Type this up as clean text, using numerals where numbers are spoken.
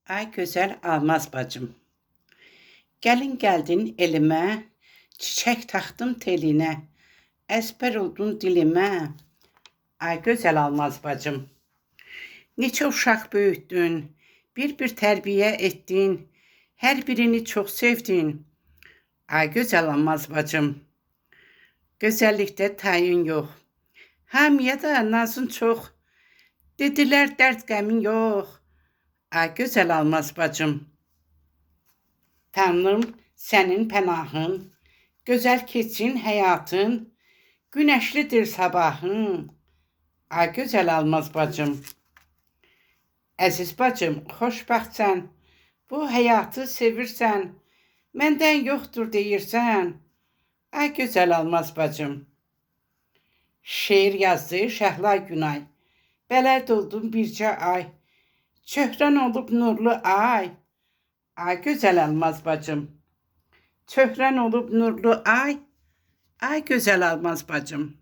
Ay güzel almaz bacım. Gelin geldin elime, çiçek taktım teline. Esper oldun dilime. Ay güzel almaz bacım. Neçə uşaq böyütdün, bir tərbiyə etdin, her birini çok sevdin. Ay güzel almaz bacım. Gözəllikdə tayin yok. Hamiyə da nazın çok. Dediler dert qəmin yok. Ay güzel almaz bacım. Tanrım senin pənahın, gözəl keçsin həyatın, güneşlidir sabahın. Ay gözəl almaz bacım. Əziz bacım, xoşbəxtsən, bu həyatı sevirsən, məndən yoxdur deyirsən. Ay gözəl almaz bacım. Şeir yazdı Şəhlay Günay. Bələd oldum bircə ay, çöhrən olub nurlu ay. Ay güzel almaz bacım. Çöhrən olub nurlu ay. Ay güzel almaz bacım.